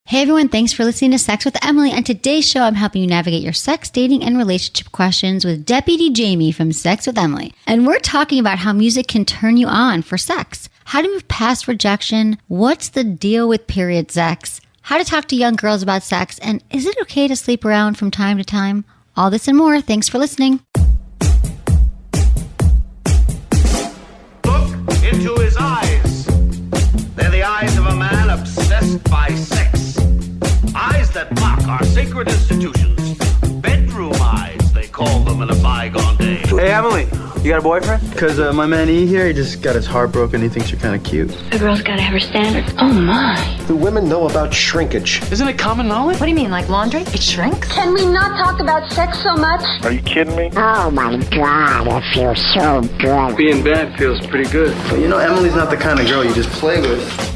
Hey everyone, thanks for listening to Sex with Emily. On today's show, I'm helping you navigate your sex, dating, and relationship questions with Deputy Jamie from Sex with Emily. And we're talking about how music can turn you on for sex, how to move past rejection, what's the deal with period sex, how to talk to young girls about sex, and is it okay to sleep around from time to time? All this and more. Thanks for listening. Look into his eyes. They're the eyes of a man obsessed by sex. Eyes that mock our sacred institutions. Bedroom eyes, they call them in a bygone day. Hey, Emily, you got a boyfriend? Because my man E here, he just got his heart broken. He thinks you're kind of cute. A girl's got to have her standards. Oh, my. Do women know about shrinkage? Isn't it common knowledge? What do you mean, like laundry? It shrinks? Can we not talk about sex so much? Are you kidding me? Oh my God, it feels so good. Being bad feels pretty good. But you know, Emily's not the kind of girl you just play with.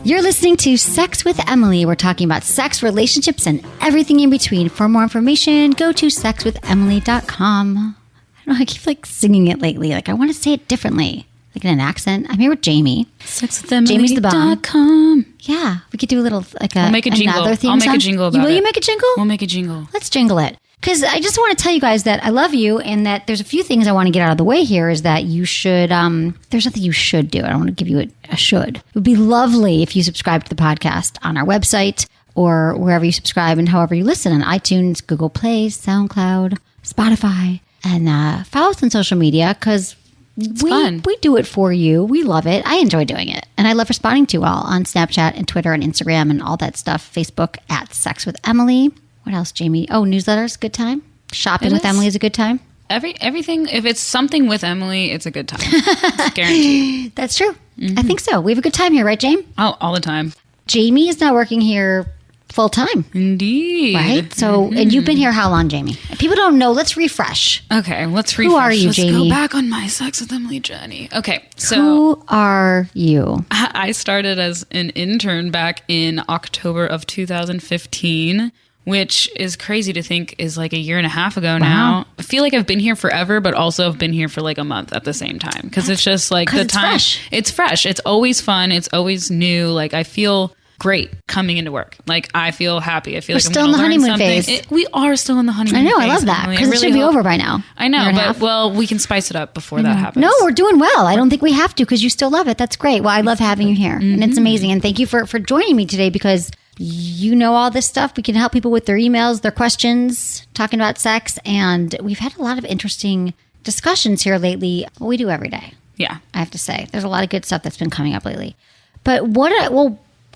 You're listening to Sex with Emily. We're talking about sex, relationships, and everything in between. For more information, go to sexwithemily.com. I don't know, I keep singing it lately. I want to say it differently, like in an accent. I'm here with Jamie. Jamie's the bomb. Yeah, we could do a little I'll make a jingle. Theme I'll make song. a jingle about it. Will you make a jingle? We'll make a jingle. Let's jingle it. Because I just want to tell you guys that I love you and that there's a few things I want to get out of the way here is that you should, there's nothing you should do. I don't want to give you a should. It would be lovely if you subscribe to the podcast on our website or wherever you subscribe and however you listen on iTunes, Google Play, SoundCloud, Spotify, and follow us on social media because we do it for you. We love it. I enjoy doing it. And I love responding to you all on Snapchat and Twitter and Instagram and all that stuff. Facebook at Sex with Emily. What else, Jamie? Oh, newsletters, good time. Shopping with Emily is a good time. Everything, if it's something with Emily, it's a good time. It's guaranteed. That's true. Mm-hmm. I think so. We have a good time here, right, Jamie? Oh, all the time. Jamie is not working here full time. Indeed. Right? So, and you've been here how long, Jamie? People don't know. Let's refresh. Okay, let's refresh. Who are you, Jamie? Let's go back on my Sex with Emily journey. Okay, so. Who are you? I started as an intern back in October of 2015. Which is crazy to think is like a year and a half ago now. I feel like I've been here forever, but also I've been here for like a month at the same time. Because it's just like the time. Fresh. It's fresh. It's always fun. It's always new. Like I feel great coming into work. Like I feel happy. I feel We're like I'm still in the honeymoon phase. We are still in the honeymoon phase. I know. I love that. Because it should be over by now. I know. But well, we can spice it up before that happens. No, we're doing well. I don't think we have to because you still love it. That's great. Well, I love having you here. And it's amazing. And thank you for joining me today because you know all this stuff. We can help people with their emails, their questions, talking about sex. And we've had a lot of interesting discussions here lately. Well, we do every day. Yeah. I have to say. There's a lot of good stuff that's been coming up lately. But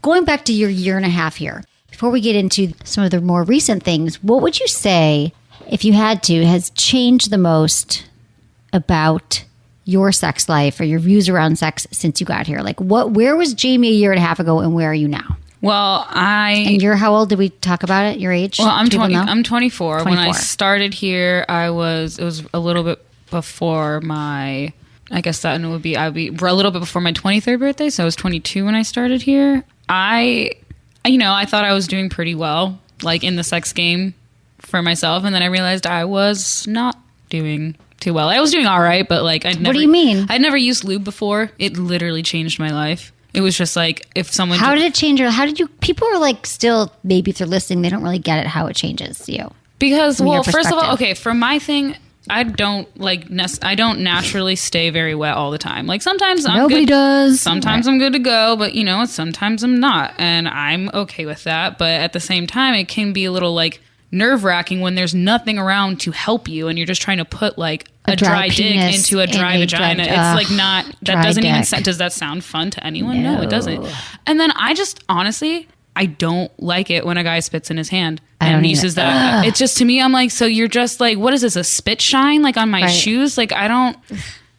going back to your year and a half here, before we get into some of the more recent things, what would you say, if you had to, has changed the most about your sex life or your views around sex since you got here? Like where was Jamie a year and a half ago and where are you now? Well, And you're how old? Did we talk about it? Your age? Well, I'm 20. Know? I'm 24. When I started here, it was a little bit before my. I guess that would be. I'd be a little bit before my 23rd birthday. So I was 22 when I started here. I thought I was doing pretty well, like in the sex game for myself, and then I realized I was not doing too well. I was doing all right, but like What do you mean? I'd never used lube before. It literally changed my life. It was just like if someone. How did it change? How did you? People are like still maybe if they're listening, they don't really get it how it changes you. Because well, first of all, okay, for my thing, I don't I don't naturally stay very wet all the time. Like sometimes Nobody does. Sometimes I'm good to go, but sometimes I'm not, and I'm okay with that. But at the same time, it can be a little like nerve-wracking when there's nothing around to help you and you're just trying to put like a dry dick into a dry vagina. It's like not, that doesn't even sound, does that sound fun to anyone? No, it doesn't. And then I just honestly, I don't like it when a guy spits in his hand and uses that. It's just, to me, I'm like, so you're just like, what is this, a spit shine like on my shoes? Like I don't,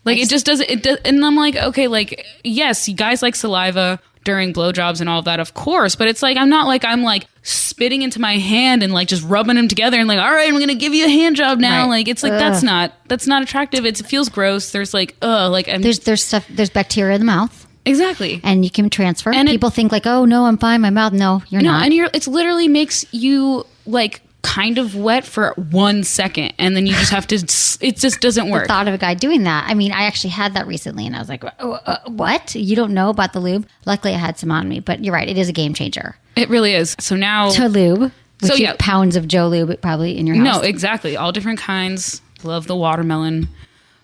like it just doesn't, and I'm like, okay, like yes, you guys like saliva during blowjobs and all of that, of course, but it's like I'm like spitting into my hand and like just rubbing them together and like, all right, I'm gonna give you a hand job now. Like it's like that's not attractive. It feels gross. There's like there's stuff, there's bacteria in the mouth. Exactly. And you can transfer. And people think like, oh no, I'm fine, my mouth. No, you're not. And it's literally makes you like kind of wet for 1 second, and then you just have to, it just doesn't work. The thought of a guy doing that. I mean, I actually had that recently, and I was like, what? You don't know about the lube? Luckily, I had some on me, but you're right. It is a game changer. It really is. So now... To lube. So yeah. Pounds of Joe lube probably in your house. No, exactly. All different kinds. Love the watermelon.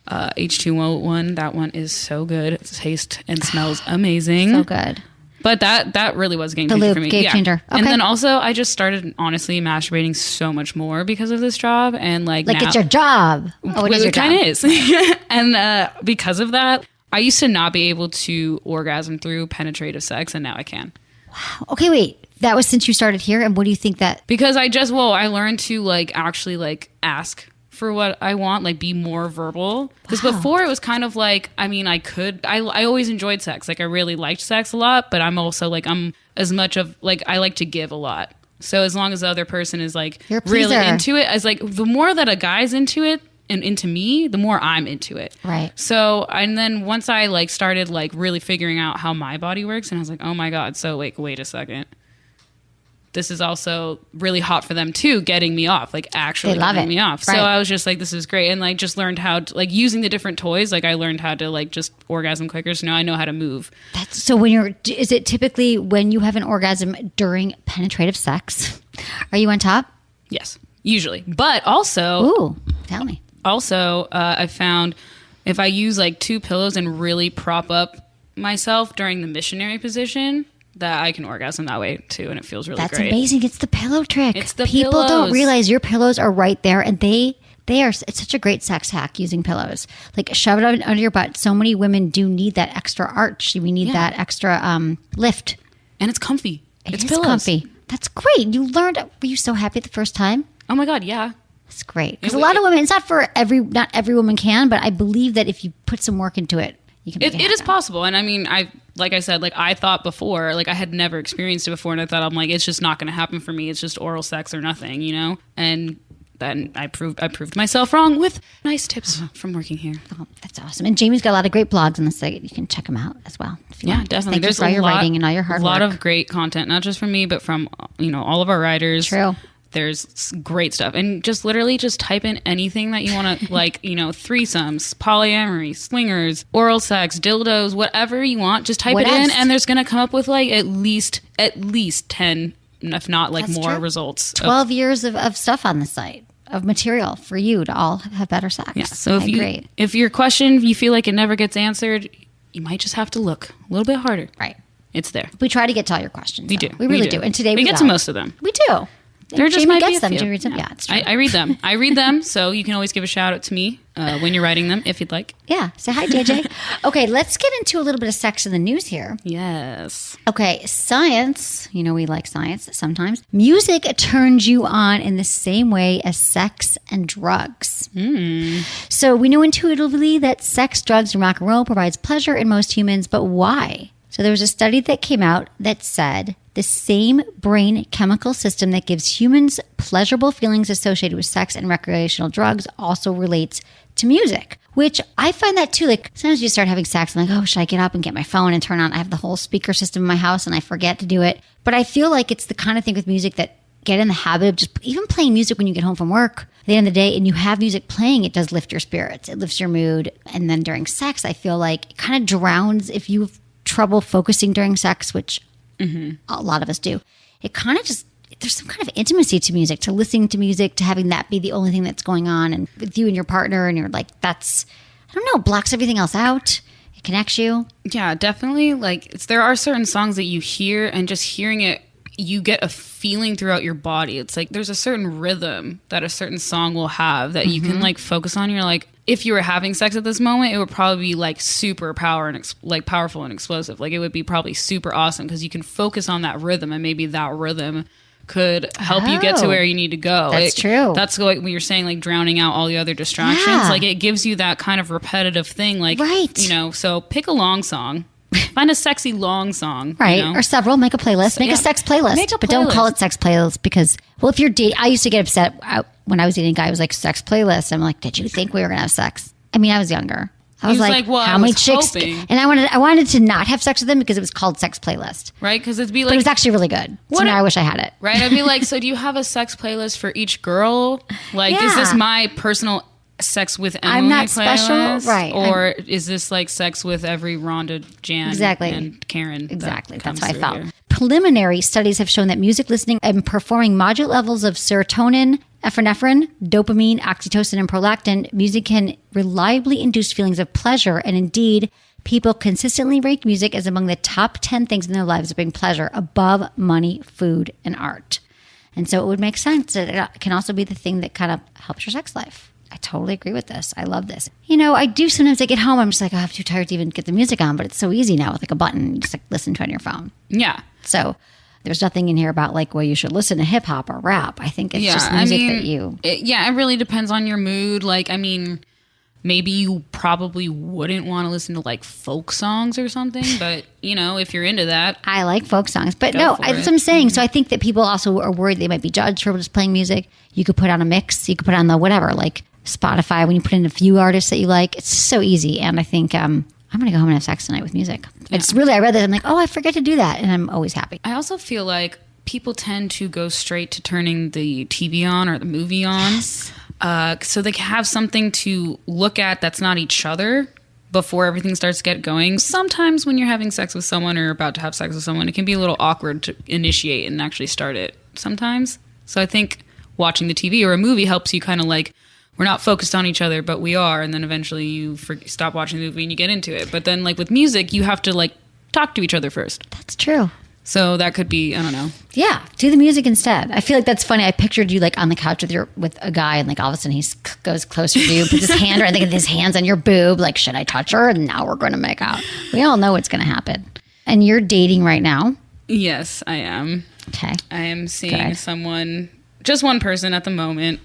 H2O one. That one is so good. It tastes and smells amazing. So good. But that really was a game changer for me. Game changer. Okay. And then also I just started honestly masturbating so much more because of this job. And like now, it's your job. Oh, it is your job. It kind of is. And because of that, I used to not be able to orgasm through penetrative sex, and now I can. Wow. Okay, wait. That was since you started here, and what do you think that... Because I learned to like actually like ask for what I want, like be more verbal. Because before it was kind of like, I mean, I always enjoyed sex. Like I really liked sex a lot, but I'm also like, I'm as much of like, I like to give a lot. So as long as the other person is like really into it, as like the more that a guy's into it and into me, the more I'm into it. Right. So, and then once I like started like really figuring out how my body works, and I was like, oh my God, so like, wait a second. This is also really hot for them too, getting me off, like actually getting me off. Right. So I was just like, this is great. And like just learned how to, like using the different toys, like I learned how to like just orgasm quicker. So now I know how to move. So when is it typically when you have an orgasm during penetrative sex? Are you on top? Yes, usually. But also, ooh, tell me. Also, I found if I use like 2 pillows and really prop up myself during the missionary position, that I can orgasm that way too, and it feels really great. That's amazing. It's the pillow trick. It's the People pillows. Don't realize your pillows are right there, and they are. It's such a great sex hack using pillows. Like shove it under your butt. So many women do need that extra arch. We need that extra lift, and it's comfy. It's pillows. Comfy. That's great. You learned. Were you so happy the first time? Oh my God, yeah. It's great because a lot of women. It's not for not every woman can, but I believe that if you put some work into it, you can. It is possible, and I mean, like I said, like I thought before, like I had never experienced it before, and I thought I'm like, it's just not going to happen for me. It's just oral sex or nothing, you know. And then I proved myself wrong with nice tips from working here. Oh, that's awesome. And Jamie's got a lot of great blogs on the site. You can check them out as well. Yeah, definitely. There's all your writing and all your hard work. A lot of great content, not just from me, but from all of our writers. True. There's great stuff. And just literally just type in anything that you want to, like, threesomes, polyamory, swingers, oral sex, dildos, whatever you want. Just type it in, and there's going to come up with, like, at least 10, if not, like, more results. 12 years of stuff on the site, of material for you to all have better sex. Yeah, so if your question, you feel like it never gets answered, you might just have to look a little bit harder. Right. It's there. We try to get to all your questions. We do. We really do. And today we get to most of them. We do. There just Jamie might gets be a them. few. Jamie reads them. Yeah, it's true. I read them. I read them, so you can always give a shout out to me when you're writing them, if you'd like. Yeah. Say hi, JJ. Okay, let's get into a little bit of sex in the news here. Yes. Okay, science. We like science sometimes. Music turns you on in the same way as sex and drugs. So we know intuitively that sex, drugs, and rock and roll provides pleasure in most humans, but why? So there was a study that came out that said the same brain chemical system that gives humans pleasurable feelings associated with sex and recreational drugs also relates to music, which I find that too. Like sometimes you start having sex, I'm like, oh, should I get up and get my phone and turn on? I have the whole speaker system in my house and I forget to do it. But I feel like it's the kind of thing with music that get in the habit of just even playing music when you get home from work at the end of the day and you have music playing, it does lift your spirits. It lifts your mood. And then during sex, I feel like it kind of drowns if you have trouble focusing during sex, which a lot of us do. It kind of just, there's some kind of intimacy to music, to listening to music, to having that be the only thing that's going on and with you and your partner. And you're like, that's, I don't know, blocks everything else out. It connects you. Yeah, definitely. Like there are certain songs that you hear and just hearing it, you get a feeling throughout your body. It's like there's a certain rhythm that a certain song will have that you can like focus on. You're like, if you were having sex at this moment, it would probably be like super powerful and explosive. Like it would be probably super awesome because you can focus on that rhythm, and maybe that rhythm could help you get to where you need to go. That's true. That's like when you're saying, like drowning out all the other distractions. Yeah. Like it gives you that kind of repetitive thing. Like, right. So pick a long song. Find a sexy long song. Right. Or several. Make a playlist. Make a sex playlist. But don't call it sex playlist because, well, if you're dating, I used to get upset when I was dating a guy who was like, sex playlist. I'm like, did you think we were going to have sex? I mean, I was younger. I was He was like, like, well, how I many was chicks? hoping. And I wanted to not have sex with them because it was called Sex Playlist. Right? Because it'd be But it like, was actually really good. So What now a- I wish I had it. right? I'd be like, so do you have a sex playlist for each girl? Like, is this Yeah. my personal sex with Emily I'm not playlist? special, right. Or is this like sex with every Rhonda, Jan, Exactly. and Karen? that Exactly. That's comes how I through felt. here? Preliminary studies have shown that music listening and performing modulate levels of serotonin, epinephrine, dopamine, oxytocin, and prolactin. Music can reliably induce feelings of pleasure. And indeed, people consistently rate music as among the top 10 things in their lives that bring pleasure above money, food, and art. And so it would make sense that it can also be the thing that kind of helps your sex life. I totally agree with this. I love this. You know, I do sometimes I get home, I'm just like, oh, I'm too tired to even get the music on, but it's so easy now with like a button. You just like listen to it on your phone. Yeah. So there's nothing in here about like, well, you should listen to hip hop or rap. I think it's just music that you. It really depends on your mood. Like, I mean, maybe you probably wouldn't want to listen to like folk songs or something, but you know, if you're into that, I like folk songs, but Go no, for that's it. what I'm saying. So I think that people also are worried they might be judged for just playing music. You could put on a mix. You could put on the whatever, like Spotify, when you put in a few artists that you like. It's so easy. And I think I'm going to go home and have sex tonight with music. It's really, I read that. I'm like, oh, I forget to do that. And I'm always happy. I also feel like people tend to go straight to turning the TV on or the movie on. So they can have something to look at that's not each other before everything starts to get going. Sometimes when you're having sex with someone or about to have sex with someone, it can be a little awkward to initiate and actually start it sometimes. So I think watching the TV or a movie helps you kind of like, we're not focused on each other, but we are. And then eventually you stop watching the movie and you get into it. But then like with music, you have to like talk to each other first. That's true. So that could be, I don't know. Yeah, do the music instead. I feel like that's funny. I pictured you like on the couch with a guy, and like all of a sudden he goes closer to you, puts his hand, or I think his hands on your boob. Like, should I touch her? And now we're going to make out. We all know what's going to happen. And you're dating right now. Yes, I am. Okay. I am seeing Good. someone, just one person at the moment.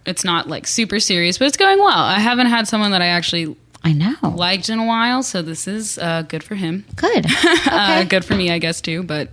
It's not like super serious, but it's going well. I haven't had someone that I actually I know. liked in a while, so this is good for him. Good. Okay. Good for me, I guess, too. But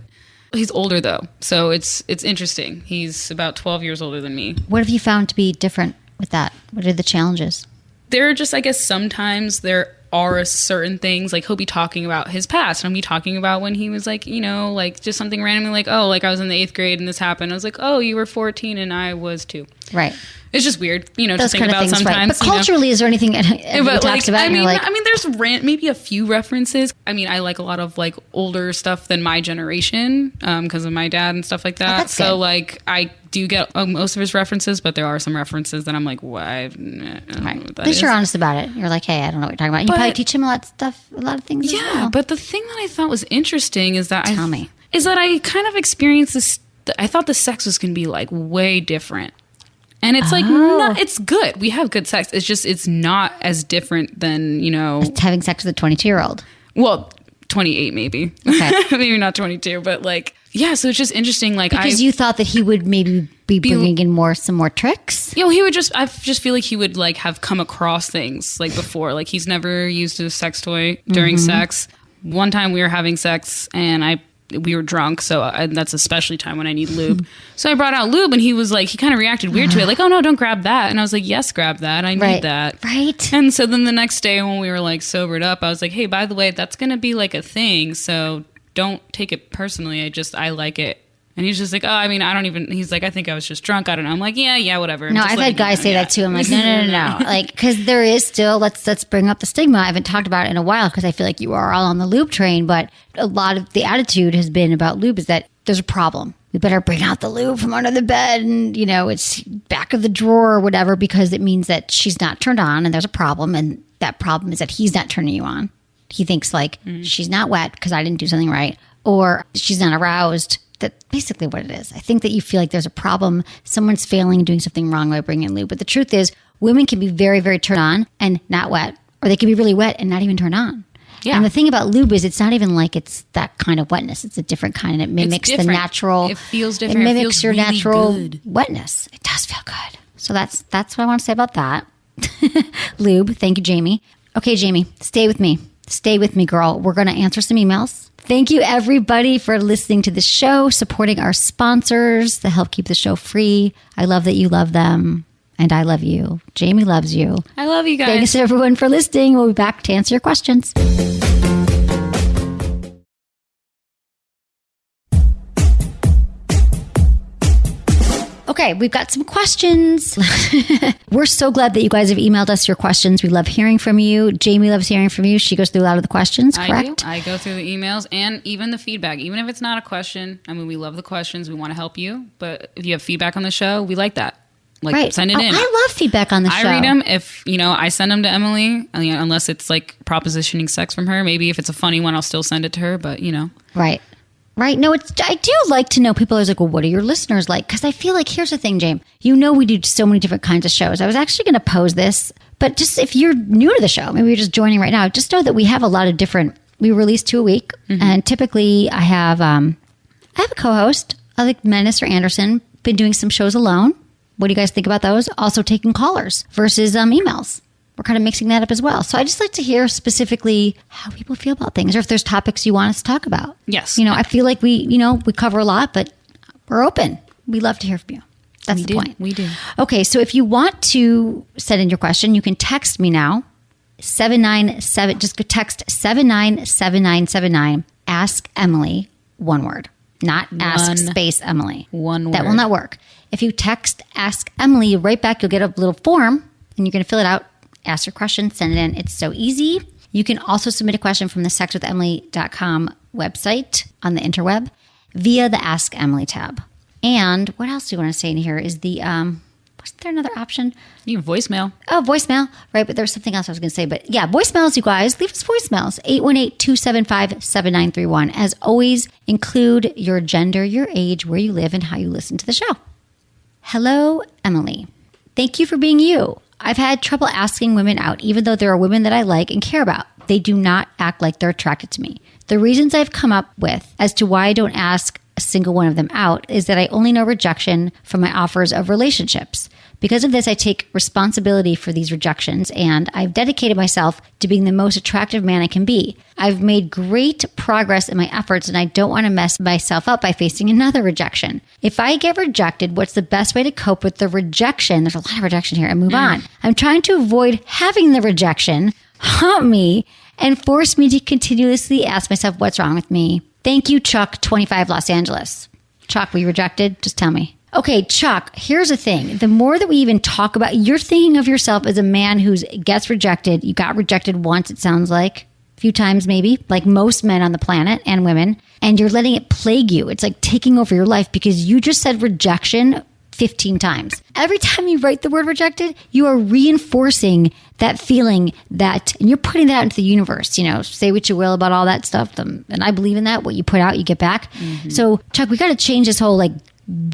he's older though, so it's interesting. He's about 12 years older than me. What have you found to be different with that? What are the challenges? There are just, I guess, sometimes there are certain things, like he'll be talking about his past, and I'll be talking about when he was like, you know, like just something randomly like, oh, like I was in the 8th grade and this happened. I was like, oh, you were 14 and I was 2. Right. It's just weird, you know, Those to think kind of about things, right. sometimes. But you know? culturally, is there anything anybody But talks about? I and mean, you're like, there's maybe a few references. I mean, I like a lot of like older stuff than my generation because of my dad and stuff like that. that's So good. like, I do get most of his references, but there are some references that I'm like, what? I don't know right. what that At least is. you're honest about it. You're like, hey, I don't know what you're talking about. And you But- probably teach him a lot of things. as Yeah, well. but the thing that I thought was interesting is that Tell me. is that I kind of experienced this. I thought the sex was going to be like way different. And it's like, it's good. We have good sex. It's just, it's not as different than, you know, It's having sex with a 22-year-old. well, 28 maybe. Okay. Maybe not 22, but like, yeah, so it's just interesting. Like, Because you thought that he would maybe be bringing in some more tricks. you know, he would I just feel like he would like have come across things like before. Like he's never used a sex toy during sex. One time we were having sex and we were drunk, so that's especially time when I need lube. So I brought out lube, and he was like, he kind of reacted weird to it, like, "Oh no, don't grab that." And I was like, "Yes, grab that. I need that." Right. And so then the next day when we were like sobered up, I was like, "Hey, by the way, that's gonna be like a thing, so don't take it personally. I like it." And he's just like, "Oh, I mean, I don't even." He's like, "I think I was just drunk. I don't know." I'm like, "Yeah, whatever." No, Just I've letting had guys you say know, that too. I'm like, no. Like, because there is still, let's bring up the stigma. I haven't talked about it in a while because I feel like you are all on the lube train, but a lot of the attitude has been about lube is that there's a problem. We better bring out the lube from under the bed and, you know, it's back of the drawer or whatever, because it means that she's not turned on and there's a problem. And that problem is that he's not turning you on. He thinks like she's not wet because I didn't do something right, or she's not aroused. That's basically what it is. I think that you feel like there's a problem. Someone's failing, doing something wrong by bringing in lube. But the truth is, women can be very, very turned on and not wet, or they can be really wet and not even turned on. Yeah. And the thing about lube is it's not even like it's that kind of wetness. It's a different kind, and it mimics the different. natural. It feels different. It It mimics feels your really natural good. wetness. It does feel good. So that's what I want to say about that. Lube. Thank you, Jamie. Okay, Jamie, stay with me. Stay with me, girl. We're going to answer some emails. Thank you, everybody, for listening to the show, supporting our sponsors that help keep the show free. I love that you love them. And I love you. Jamie loves you. I love you guys. Thanks everyone for listening. We'll be back to answer your questions. Okay, we've got some questions. We're so glad that you guys have emailed us your questions. We love hearing from you. Jamie loves hearing from you. She goes through a lot of the questions, correct? I go through the emails and even the feedback. Even if it's not a question, I mean, we love the questions. We want to help you. But if you have feedback on the show, we like that. Like, right. Send it in. I love feedback on the show. I read them. If, I send them to Emily, unless it's like propositioning sex from her. Maybe if it's a funny one, I'll still send it to her, but Right. Right. No, I do like to know people are like, well, what are your listeners like? Because I feel like, here's the thing, James, we do so many different kinds of shows. I was actually going to pose this, but just if you're new to the show, maybe you're just joining right now, just know that we have a lot of we release 2 a week. Mm-hmm. And typically I have a co-host, I like Menace or Anderson, been doing some shows alone. What do you guys think about those? Also taking callers versus emails. We're kind of mixing that up as well. So I just like to hear specifically how people feel about things, or if there's topics you want us to talk about. Yes. I feel like we cover a lot, but we're open. We love to hear from you. That's the point. We do. Okay, so if you want to send in your question, you can text me now. 797. Just text 797979. Ask Emily. One word, not ask space Emily. One word. That will not work. If you text Ask Emily, right back, you'll get a little form, and you're going to fill it out. Ask your question, send it in. It's so easy. You can also submit a question from the sexwithemily.com website on the interweb via the Ask Emily tab. And what else do you want to say in here is the, wasn't there another option? You can voicemail. Oh, voicemail. Right, but there's something else I was going to say. But yeah, voicemails, you guys. Leave us voicemails. 818-275-7931. As always, include your gender, your age, where you live, and how you listen to the show. Hello, Emily. Thank you for being you. I've had trouble asking women out, even though there are women that I like and care about. They do not act like they're attracted to me. The reasons I've come up with as to why I don't ask a single one of them out is that I only know rejection from my offers of relationships. Because of this, I take responsibility for these rejections, and I've dedicated myself to being the most attractive man I can be. I've made great progress in my efforts, and I don't want to mess myself up by facing another rejection. If I get rejected, what's the best way to cope with the rejection? There's a lot of rejection here, and move on. I'm trying to avoid having the rejection haunt me and force me to continuously ask myself what's wrong with me. Thank you, Chuck, 25, Los Angeles. Chuck, were you rejected? Just tell me. Okay, Chuck, here's the thing. The more that we even talk about, you're thinking of yourself as a man who gets rejected. You got rejected once, it sounds like. A few times maybe, like most men on the planet and women. And you're letting it plague you. It's like taking over your life because you just said rejection 15 times. Every time you write the word rejected, you are reinforcing that feeling and you're putting that out into the universe. Say what you will about all that stuff. And I believe in that. What you put out, you get back. Mm-hmm. So, Chuck, we got to change this whole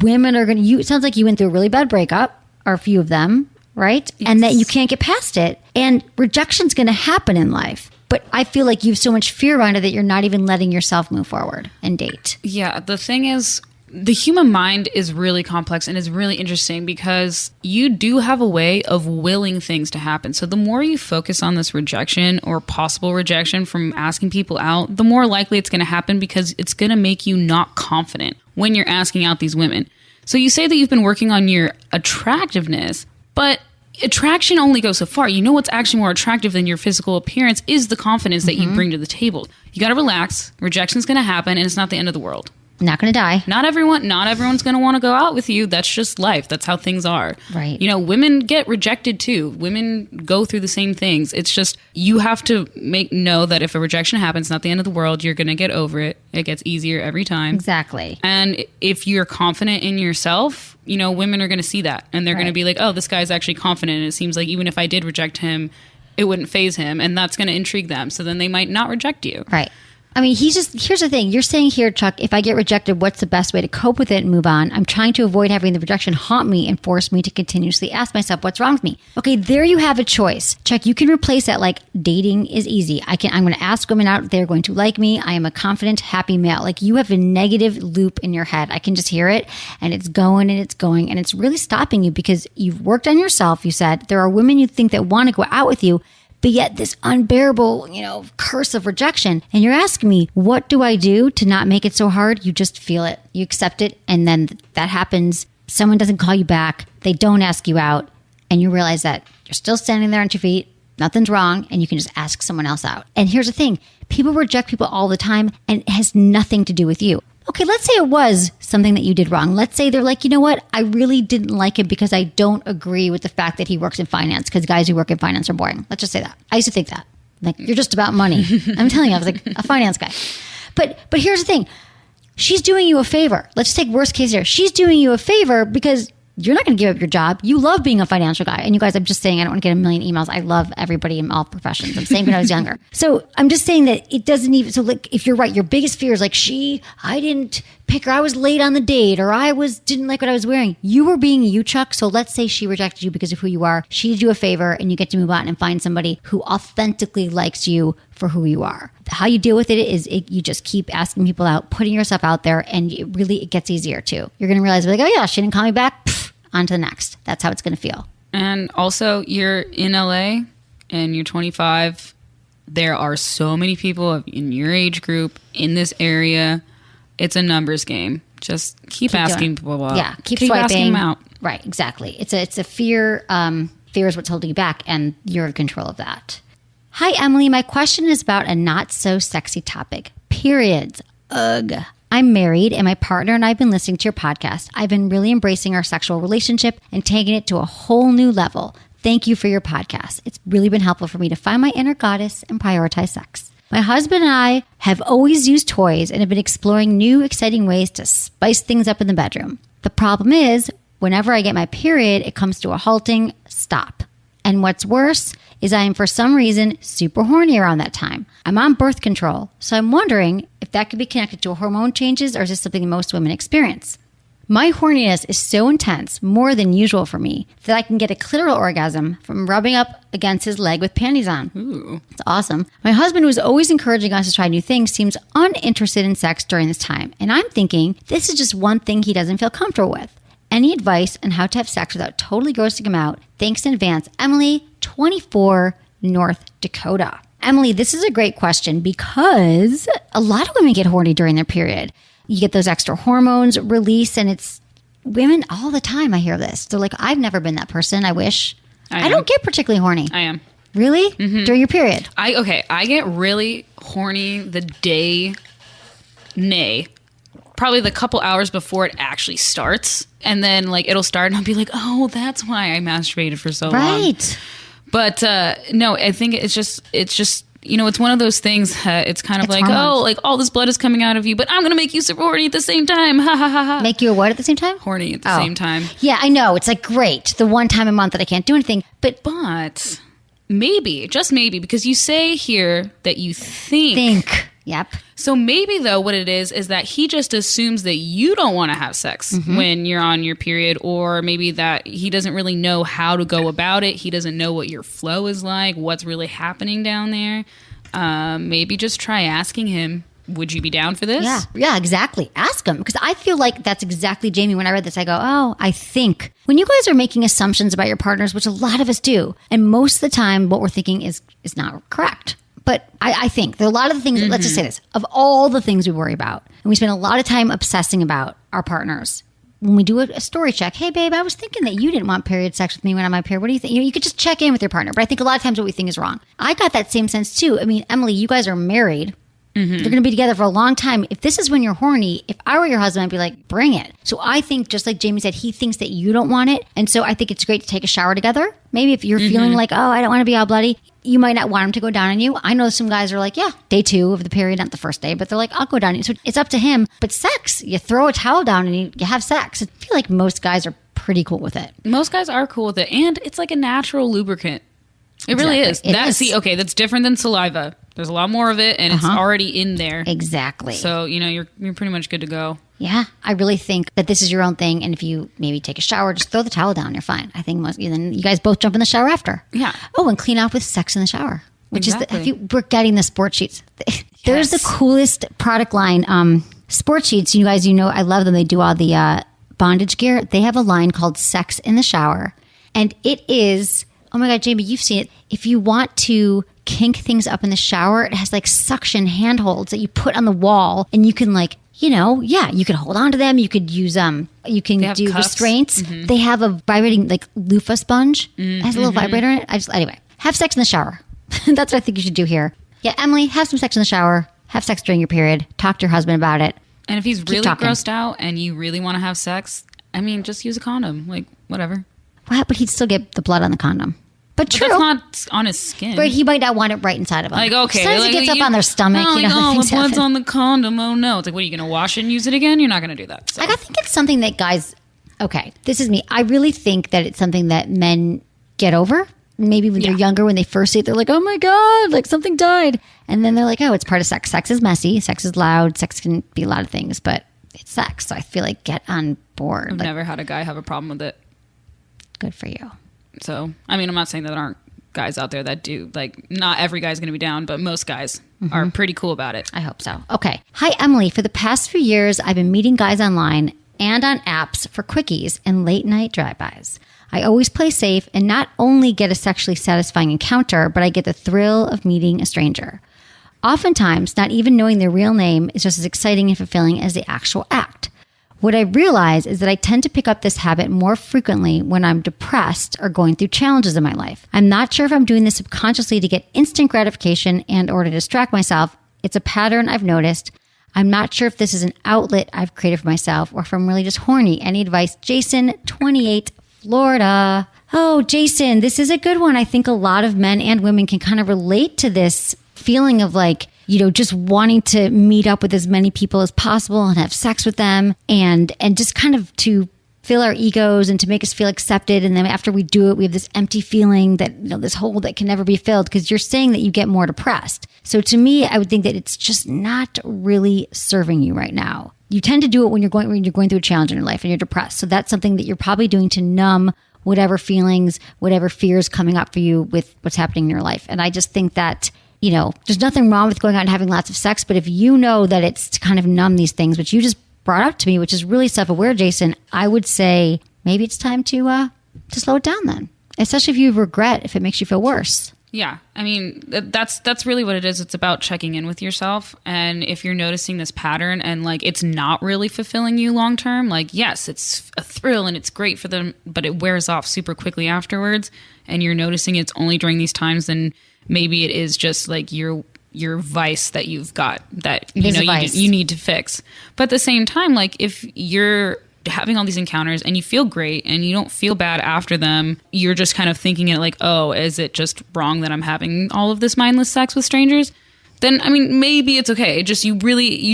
women are going to, it sounds like you went through a really bad breakup, or a few of them, right? Yes. And that you can't get past it. And rejection's going to happen in life. But I feel like you have so much fear around it that you're not even letting yourself move forward and date. Yeah, the thing is, the human mind is really complex and is really interesting because you do have a way of willing things to happen. So the more you focus on this rejection or possible rejection from asking people out, the more likely it's going to happen because it's going to make you not confident when you're asking out these women. So you say that you've been working on your attractiveness, but attraction only goes so far. What's actually more attractive than your physical appearance is the confidence that you bring to the table. You got to relax. Rejection's going to happen, and it's not the end of the world. Not going to die. Not everyone's going to want to go out with you. That's just life. That's how things are. Right. Women get rejected too. Women go through the same things. It's just you have to know that if a rejection happens, it's not the end of the world. You're going to get over it. It gets easier every time. Exactly. And if you're confident in yourself, women are going to see that. And they're going to be like, oh, this guy's actually confident. And it seems like even if I did reject him, it wouldn't faze him. And that's going to intrigue them. So then they might not reject you. Right. I mean, here's the thing. You're saying here, Chuck, if I get rejected, what's the best way to cope with it and move on? I'm trying to avoid having the rejection haunt me and force me to continuously ask myself, what's wrong with me? Okay, there you have a choice. Chuck, you can replace that dating is easy. I'm going to ask women out. They're going to like me. I am a confident, happy male. You have a negative loop in your head. I can just hear it and it's going and it's going and it's really stopping you because you've worked on yourself. You said there are women you think that want to go out with you, but yet this unbearable, curse of rejection. And you're asking me, what do I do to not make it so hard? You just feel it. You accept it. And then that happens. Someone doesn't call you back. They don't ask you out. and you realize that you're still standing there on 2 feet, nothing's wrong, and you can just ask someone else out. And here's the thing. People reject people all the time, and it has nothing to do with you. Okay, let's say it was something that you did wrong. Let's say they're like, you know what? I really didn't like him because I don't agree with the fact that he works in finance, because guys who work in finance are boring. Let's just say that. I used to think that. Like, you're just about money. I'm telling you, I was like a finance guy. But here's the thing. She's doing you a favor. Let's take worst case here. She's doing you a favor because you're not going to give up your job. You love being a financial guy. And you guys, I'm just saying, I don't want to get a million emails. I love everybody in all professions. I'm saying when I was younger. So I'm just saying that it doesn't even, so like, if you're right, your biggest fear is like, I didn't pick her. I was late on the date, or didn't like what I was wearing. You were being you, Chuck. So let's say she rejected you because of who you are. She did you a favor, and you get to move on and find somebody who authentically likes you for who you are. How you deal with it is you just keep asking people out, putting yourself out there, and it gets easier too. You're going to realize like, oh yeah, she didn't call me back. On to the next. That's how it's going to feel. And also, you're in LA and you're 25. There are so many people in your age group in this area. It's a numbers game. Just keep asking people out. Yeah, keep asking swiping them out. Right, exactly. It's a fear. Fear is what's holding you back, and you're in control of that. Hi, Emily. My question is about a not so sexy topic. Periods. Ugh. I'm married, and my partner and I have been listening to your podcast. I've been really embracing our sexual relationship and taking it to a whole new level. Thank you for your podcast. It's really been helpful for me to find my inner goddess and prioritize sex. My husband and I have always used toys and have been exploring new, exciting ways to spice things up in the bedroom. The problem is, whenever I get my period, it comes to a halting stop. And what's worse is I am, for some reason, super horny around that time. I'm on birth control, so I'm wondering if that could be connected to hormone changes, or is this something most women experience? My horniness is so intense, more than usual for me, that I can get a clitoral orgasm from rubbing up against his leg with panties on. Ooh. It's awesome. My husband, who is always encouraging us to try new things, seems uninterested in sex during this time. And I'm thinking this is just one thing he doesn't feel comfortable with. Any advice on how to have sex without totally grossing him out? Thanks in advance. Emily, 24, North Dakota. Emily, this is a great question because a lot of women get horny during their period. You get those extra hormones release, and it's women all the time. I hear this. They're like, I've never been that person. I wish. I don't get particularly horny. I am. Really? Mm-hmm. During your period? I get really horny the day, probably the couple hours before it actually starts. And then like it'll start and I'll be like, oh, that's why I masturbated for so long. Right. But no, I think it's just, you know, it's one of those things. It's kind of like, hormones. Oh, like all this blood is coming out of you, but I'm going to make you super horny at the same time. Ha ha ha ha. Make you a what at the same time? Horny at the same time. Yeah, I know. It's like great. The one time a month that I can't do anything. But maybe, just maybe, because you say here that you think. Yep. So maybe, though, what it is that he just assumes that you don't want to have sex when you're on your period, or maybe that he doesn't really know how to go about it. He doesn't know what your flow is like, what's really happening down there. Maybe just try asking him, would you be down for this? Yeah, exactly. Ask him. Because I feel like that's exactly, Jamie, when I read this, I go, oh, I think. When you guys are making assumptions about your partners, which a lot of us do, and most of the time what we're thinking is not correct. But I think there are a lot of the things, let's just say this, of all the things we worry about, and we spend a lot of time obsessing about our partners. When we do a story check, hey, babe, I was thinking that you didn't want period sex with me when I'm on my period. What do you think? You could just check in with your partner. But I think a lot of times what we think is wrong. I got that same sense too. I mean, Emily, you guys are married. You're going to be together for a long time. If this is when you're horny, if I were your husband, I'd be like, bring it. So I think, just like Jamie said, he thinks that you don't want it. And so I think it's great to take a shower together. Maybe if you're feeling like, oh, I don't want to be all bloody, you might not want him to go down on you. I know some guys are like, yeah, day 2 of the period, not the first day, but they're like, I'll go down on you. So it's up to him. But sex, you throw a towel down and you have sex. I feel like most guys are pretty cool with it. Most guys are cool with it. And it's like a natural lubricant. It really is. See, okay, that's different than saliva. There's a lot more of it, and it's already in there. Exactly. So, you know, you're pretty much good to go. Yeah, I really think that this is your own thing, and if you maybe take a shower, just throw the towel down, you're fine. I think then you guys both jump in the shower after. Yeah. Oh, and clean off with sex in the shower, which is we're getting the sport sheets. There's the coolest product line. Sport sheets, you guys, I love them. They do all the bondage gear. They have a line called Sex in the Shower, and it is, oh my God, Jamie, you've seen it. If you want to kink things up in the shower, it has like suction handholds that you put on the wall, and you can like you could hold on to them. You could use you can do cuffs. restraints. They have a vibrating like loofah sponge. It has a little vibrator in it. Anyway, have sex in the shower. That's what I think you should do here. Yeah, Emily, have some sex in the shower. Have sex during your period. Talk to your husband about it. And if he's really talking. grossed out and you really want to have sex, I mean, just use a condom. Like, whatever. What? But he'd still get the blood on the condom. But true. That's not on his skin. But he might not want it right inside of him. Like, okay. Sometimes like, it gets up on their stomach. Oh, You know, the things blood's happen. on the condom. Oh, no. It's like, what, are you going to wash it and use it again? You're not going to do that. So. I think it's something that guys, okay, this is me. I really think that it's something that men get over. Maybe when they're younger, when they first see it, they're like, oh my God, like something died. And then they're like, oh, it's part of sex. Sex is messy. Sex is loud. Sex can be a lot of things, but it's sex. So I feel like get on board. I've Like, never had a guy have a problem with it. good for you. So, I mean, I'm not saying that there aren't guys out there that do. Like, not every guy's going to be down, but most guys are pretty cool about it. I hope so. Okay. Hi, Emily. For the past few years, I've been meeting guys online and on apps for quickies and late night drive-bys. I always play safe and not only get a sexually satisfying encounter, but I get the thrill of meeting a stranger. Oftentimes, not even knowing their real name is just as exciting and fulfilling as the actual act. What I realize is that I tend to pick up this habit more frequently when I'm depressed or going through challenges in my life. I'm not sure if I'm doing this subconsciously to get instant gratification and or to distract myself. It's a pattern I've noticed. I'm not sure if this is an outlet I've created for myself or if I'm really just horny. Any advice? Jason, 28, Florida. Oh, Jason, this is a good one. I think a lot of men and women can kind of relate to this feeling of like, just wanting to meet up with as many people as possible and have sex with them and just kind of to fill our egos and to make us feel accepted. And then after we do it, we have this empty feeling that, this hole that can never be filled because you're saying that you get more depressed. So to me, I would think that it's just not really serving you right now. You tend to do it when you're going through a challenge in your life and you're depressed. So that's something that you're probably doing to numb whatever feelings, whatever fears coming up for you with what's happening in your life. And I just think that, there's nothing wrong with going out and having lots of sex, but if you know that it's to kind of numb these things, which you just brought up to me, which is really self-aware, Jason, I would say maybe it's time to slow it down then, especially if you regret, if it makes you feel worse. Yeah. I mean, that's really what it is. It's about checking in with yourself. And if you're noticing this pattern and like it's not really fulfilling you long term, like, yes, it's a thrill and it's great for them, but it wears off super quickly afterwards. And you're noticing it's only during these times, then maybe it is just like your vice that you've got that you need to fix. But at the same time, like if you're having all these encounters and you feel great and you don't feel bad after them, you're just kind of thinking it like, oh, is it just wrong that I'm having all of this mindless sex with strangers? Then, I mean, maybe it's okay. You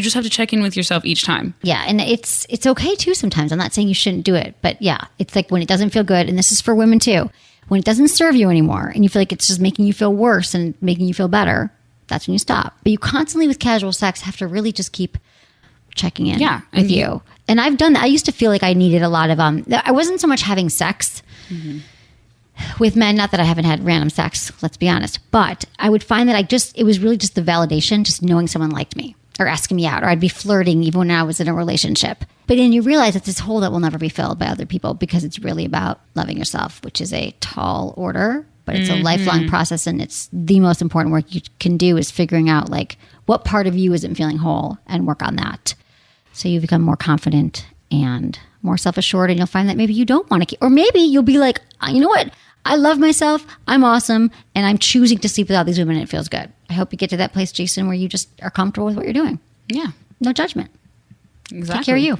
just have to check in with yourself each time. Yeah. And it's okay too sometimes. I'm not saying you shouldn't do it, but yeah, it's like when it doesn't feel good, and this is for women too, when it doesn't serve you anymore and you feel like it's just making you feel worse and making you feel better, that's when you stop. But you constantly with casual sex have to really just keep checking in with you. And I've done that. I used to feel like I needed a lot of, I wasn't so much having sex with men, not that I haven't had random sex, let's be honest, but I would find that it was really just the validation, just knowing someone liked me or asking me out, or I'd be flirting even when I was in a relationship. But then you realize it's this hole that will never be filled by other people because it's really about loving yourself, which is a tall order, but it's a lifelong process. And it's the most important work you can do is figuring out like what part of you isn't feeling whole and work on that. So you become more confident and more self-assured, and you'll find that maybe you don't want to keep, or maybe you'll be like, you know what? I love myself. I'm awesome. And I'm choosing to sleep with all these women and it feels good. I hope you get to that place, Jason, where you just are comfortable with what you're doing. Yeah. No judgment. Exactly. Take care of you.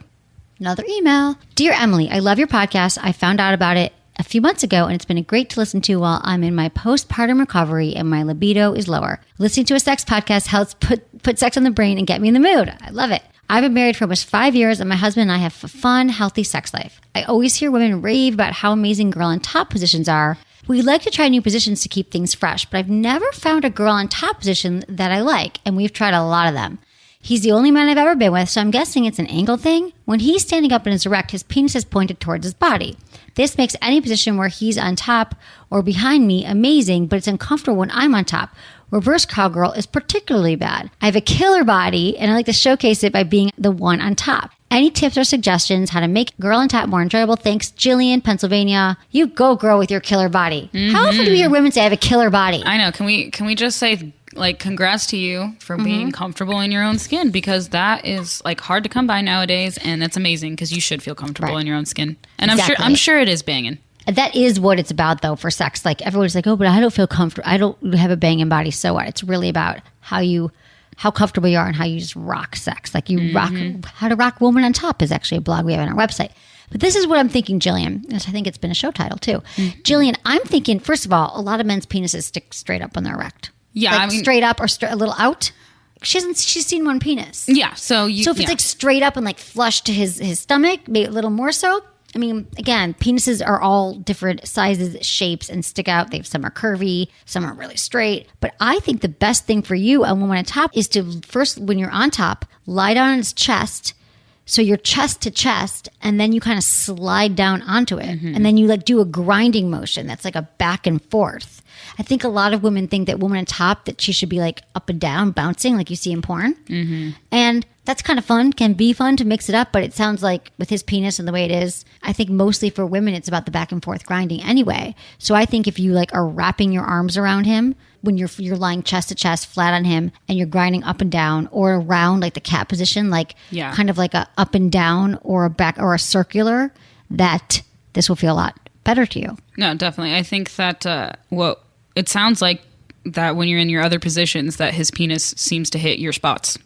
Another email. Dear Emily, I love your podcast. I found out about it a few months ago, and it's been great to listen to while I'm in my postpartum recovery and my libido is lower. Listening to a sex podcast helps put sex on the brain and get me in the mood. I love it. I've been married for almost 5 years, and my husband and I have a fun, healthy sex life. I always hear women rave about how amazing girl on top positions are. We like to try new positions to keep things fresh, but I've never found a girl on top position that I like, and we've tried a lot of them. He's the only man I've ever been with, so I'm guessing it's an angle thing. When he's standing up and is erect, his penis is pointed towards his body. This makes any position where he's on top or behind me amazing, but it's uncomfortable when I'm on top. Reverse cowgirl is particularly bad. I have a killer body, and I like to showcase it by being the one on top. Any tips or suggestions how to make girl on top more enjoyable? Thanks, Jillian, Pennsylvania. You go, girl, with your killer body. How often do we hear women say, I have a killer body? I know. Can we just say like, congrats to you for being comfortable in your own skin, because that is like hard to come by nowadays, and that's amazing because you should feel comfortable in your own skin. And I'm sure it is banging. That is what it's about, though, for sex. Like, everyone's like, oh, but I don't feel comfortable. I don't have a banging body. So what? It's really about how comfortable you are and how you just rock sex. Like, you rock, How to Rock Woman on Top is actually a blog we have on our website. But this is what I'm thinking, Jillian. I think it's been a show title, too. Jillian, I'm thinking, first of all, a lot of men's penises stick straight up when they're erect. Yeah. Like, straight up or a little out. She's seen one penis. Yeah. So if it's like straight up and like flush to his stomach, maybe a little more so. I mean, again, penises are all different sizes, shapes, and stick out. Some are curvy, some are really straight. But I think the best thing for you on Woman on Top is to first, when you're on top, lie down on his chest. So you're chest to chest, and then you kind of slide down onto it. And then you like do a grinding motion. That's like a back and forth. I think a lot of women think that Woman on Top, that she should be like up and down, bouncing like you see in porn. And that's kind of fun, can be fun to mix it up. But it sounds like with his penis and the way it is, I think mostly for women, it's about the back and forth grinding anyway. So I think if you like are wrapping your arms around him, when you're lying chest to chest flat on him and you're grinding up and down or around like the cat position, like kind of like a up and down or a back or a circular, that this will feel a lot better to you. No, definitely. I think that it sounds like that when you're in your other positions that his penis seems to hit your spots.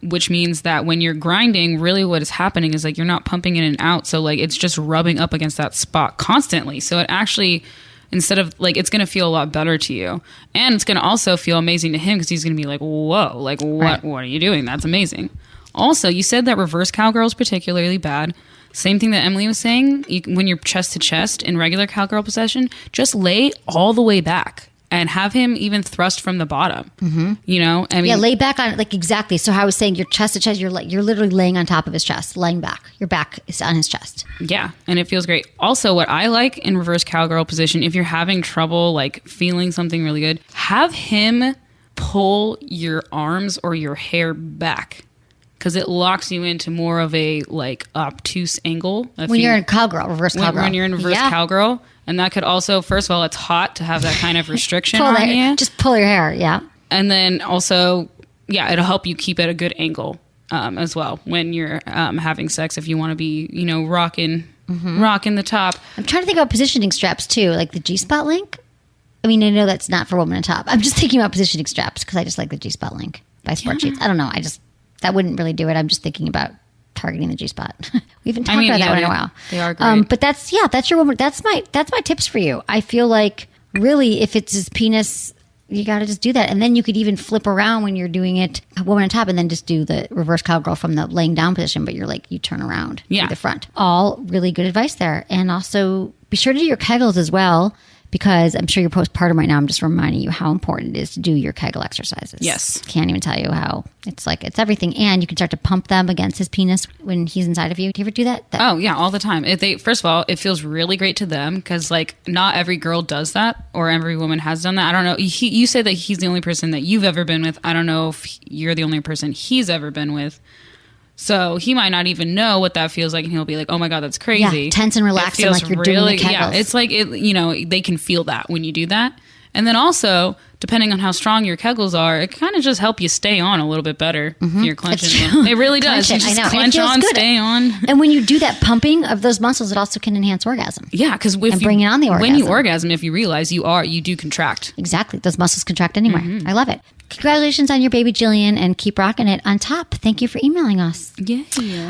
Which means that when you're grinding, really what is happening is like you're not pumping in and out. So like it's just rubbing up against that spot constantly. So it actually, instead of like, it's going to feel a lot better to you. And it's going to also feel amazing to him because he's going to be like, whoa, like what are you doing? That's amazing. Also, you said that reverse cowgirl is particularly bad. Same thing that Emily was saying. When you're chest to chest in regular cowgirl position, just lay all the way back and have him even thrust from the bottom. You know, I mean, lay back on like exactly. So how I was saying, you're chest to chest. You're literally laying on top of his chest, laying back. Your back is on his chest. Yeah, and it feels great. Also, what I like in reverse cowgirl position, if you're having trouble like feeling something really good, have him pull your arms or your hair back. Because it locks you into more of a like obtuse angle. When you're in cowgirl, reverse cowgirl. When you're in reverse cowgirl. And that could also, first of all, it's hot to have that kind of restriction on you. Just pull your hair, And then also, it'll help you keep at a good angle as well when you're having sex if you want to be, rocking the top. I'm trying to think about positioning straps too, like the G-spot link. I mean, I know that's not for Woman on Top. I'm just thinking about positioning straps because I just like the G-spot link by Sport Sheets. I don't know. That wouldn't really do it. I'm just thinking about targeting the G-spot. We haven't talked about that one in a while. They are great. But that's your woman. That's my tips for you. I feel like really if it's his penis, you got to just do that. And then you could even flip around when you're doing it, Woman on Top, and then just do the reverse cowgirl from the laying down position. But you're like, you turn around to the front. All really good advice there. And also be sure to do your Kegels as well. Because I'm sure you're postpartum right now. I'm just reminding you how important it is to do your Kegel exercises. Yes. Can't even tell you how it's everything. And you can start to pump them against his penis when he's inside of you. Do you ever do that? Oh, yeah, all the time. First of all, it feels really great to them because, like, not every girl does that or every woman has done that. I don't know. You say that he's the only person that you've ever been with. I don't know if you're the only person he's ever been with. So he might not even know what that feels like, and he'll be like, "Oh my god, that's crazy!" Yeah, tense and relaxed, like you're doing the Kegels. Yeah, it's like they can feel that when you do that. And then also, depending on how strong your Kegels are, it kind of just help you stay on a little bit better if you're clenching them. It really does. You just clench on, stay on. And when you do that pumping of those muscles, it also can enhance orgasm. Yeah, because bring it on the orgasm. When you orgasm, if you realize you do contract. Exactly, those muscles contract anyway. I love it. Congratulations on your baby, Jillian, and keep rocking it on top. Thank you for emailing us. Yeah.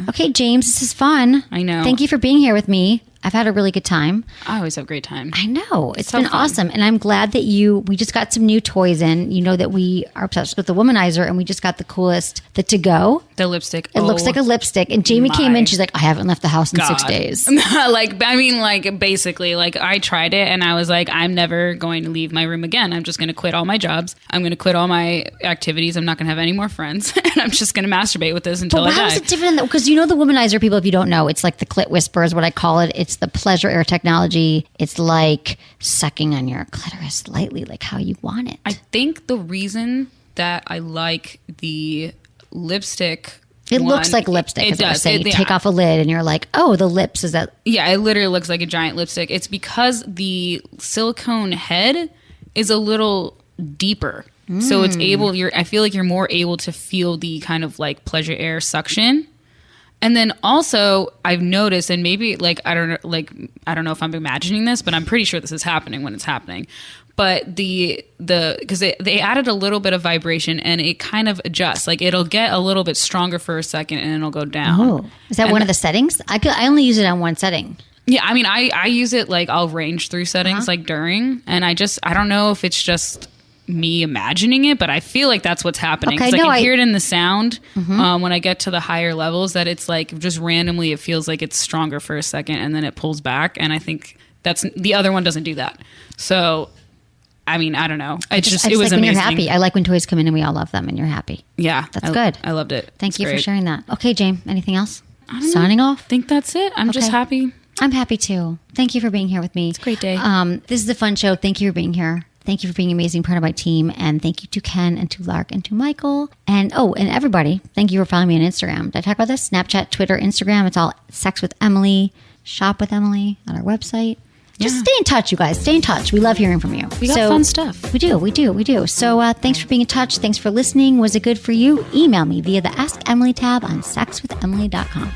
Okay, James, this is fun. I know. Thank you for being here with me. I've had a really good time. I always have a great time. I know. It's been awesome. And I'm glad that we just got some new toys in. You know that we are obsessed with the womanizer, and we just got the coolest, the to-go. The lipstick. It looks like a lipstick. And Jamie came in, she's like, I haven't left the house in 6 days. Basically, I tried it, and I was like, I'm never going to leave my room again. I'm just going to quit all my jobs. I'm going to quit all my activities. I'm not going to have any more friends. And I'm just going to masturbate with this until I die. How is it different? Because the womanizer, people, if you don't know, it's like the clit whisper is what I call it. It's the pleasure air technology. It's like sucking on your clitoris lightly, like how you want it. I think the reason that I like the lipstick, it looks like lipstick. It does. You take off a lid and you're like, oh, the lips is that? Yeah, it literally looks like a giant lipstick. It's because the silicone head is a little deeper. So it's I feel like you're more able to feel the kind of like pleasure air suction. And then also I've noticed, and maybe like, I don't know if I'm imagining this, but I'm pretty sure this is happening when it's happening. But because they added a little bit of vibration and it kind of adjusts. Like it'll get a little bit stronger for a second and it'll go down. Oh, is that one of the settings? I only use it on one setting. Yeah, I mean, I use it like I'll range through settings like during, and I don't know if it's just me imagining it, but I feel like that's what's happening. Okay, I can hear it in the sound when I get to the higher levels, that it's like just randomly it feels like it's stronger for a second and then it pulls back, and I think that's the other one doesn't do that. So I mean, I don't know. It was like amazing. When you're happy. I like when toys come in and we all love them and you're happy. Yeah, that's good. I loved it. Thank you great. for sharing that. Okay, Jane, anything else? Signing off. I think that's it. I'm just happy. I'm happy too. Thank you for being here with me. It's a great day. This is a fun show. Thank you for being here. Thank you for being an amazing part of my team. And thank you to Ken and to Lark and to Michael. And and everybody, thank you for following me on Instagram. Did I talk about this? Snapchat, Twitter, Instagram. It's all Sex with Emily. Shop with Emily on our website. Just stay in touch, you guys. Stay in touch. We love hearing from you. We got fun stuff. We do. So thanks for being in touch. Thanks for listening. Was it good for you? Email me via the Ask Emily tab on sexwithemily.com.